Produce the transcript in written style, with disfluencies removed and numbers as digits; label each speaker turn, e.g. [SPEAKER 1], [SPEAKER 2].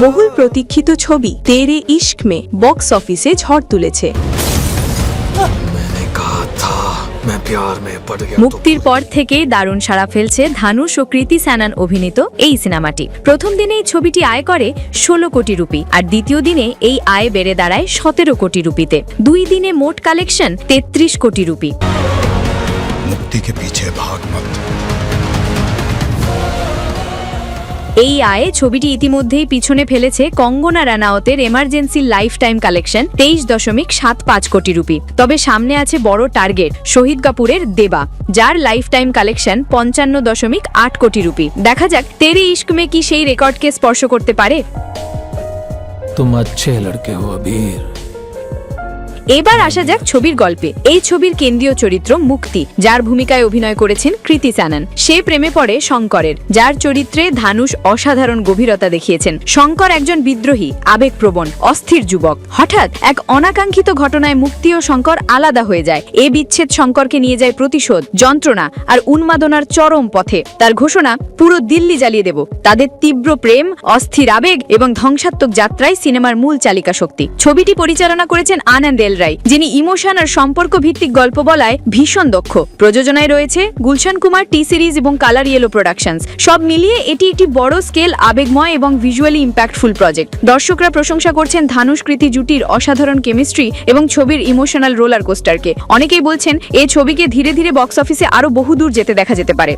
[SPEAKER 1] বহুল প্রতীক্ষিত ছবি তেরে ইশক মে বক্স অফিসে ঝড় তুলেছে।
[SPEAKER 2] মুক্তির পর থেকেই দারুণ সাড়া ফেলছে ধানুষ ও কৃতি স্যানন অভিনীত এই সিনেমাটি। প্রথম দিনেই ছবিটি আয় করে 16 কোটি রুপি, আর দ্বিতীয় দিনে এই আয় বেড়ে দাঁড়ায় 17 কোটি রুপিতে। 2 দিনে মোট কালেকশন 33 কোটি রুপি।
[SPEAKER 3] मुक्ति के पीछे भाग मत।
[SPEAKER 2] এই আয়ে ছবিটি ইতিমধ্যেই পিছনে ফেলেছে কঙ্গনা রানাওতের emergency lifetime collection 23.75 crore rupee. তবে সামনে আছে বড় টার্গেট শহীদ কাপুরের দেবা, যার লাইফ টাইম কালেকশন 55.8 কোটি রুপি। দেখা যাক তেরে ইশক মে কি সেই রেকর্ডকে স্পর্শ করতে পারে।
[SPEAKER 4] तुम अच्छे लड़के हो अबीर।
[SPEAKER 2] এবার আসা যাক ছবির গল্পে। এই ছবির কেন্দ্রীয় চরিত্র মুক্তি, যার ভূমিকায় অভিনয় করেছেন কৃতি স্যানন। সে প্রেমে পড়ে শঙ্করের, যার চরিত্রে ধানুষ অসাধারণ গভীরতা দেখিয়েছেন। শঙ্কর একজন বিদ্রোহী, আবেগপ্রবণ, অস্থির যুবক। হঠাৎ এক অনাকাঙ্ক্ষিত ঘটনায় মুক্তি ও শঙ্কর আলাদা হয়ে যায়। এ বিচ্ছেদ শঙ্করকে নিয়ে যায় প্রতিশোধ, যন্ত্রণা আর উন্মাদনার চরম পথে। তার ঘোষণা, পুরো দিল্লি জ্বালিয়ে দেব। তাদের তীব্র প্রেম, অস্থির আবেগ এবং ধ্বংসাত্মক যাত্রায় সিনেমার মূল চালিকা শক্তি। ছবিটি পরিচালনা করেছেন আনন্দ এল রায়, যিনি ইমোশন আর সম্পর্ক ভিত্তিক গল্প বলায় ভীষণ দক্ষ। প্রযোজনায় রয়েছে গুলশান কুমার টি সিরিজ এবং কালার ইয়েলো প্রোডাকশনস। সব মিলিয়ে এটি একটি বড় স্কেল, আবেগময় এবং ভিজুয়ালি ইম্প্যাক্টফুল প্রজেক্ট। দর্শকরা প্রশংসা করছেন ধানুষ কৃতি জুটির অসাধারণ কেমিস্ট্রি এবং ছবির ইমোশনাল রোলার কোস্টারকে। অনেকেই বলছেন এই ছবিকে ধীরে ধীরে বক্স অফিসে আরো বহুদূর যেতে দেখা যেতে পারে।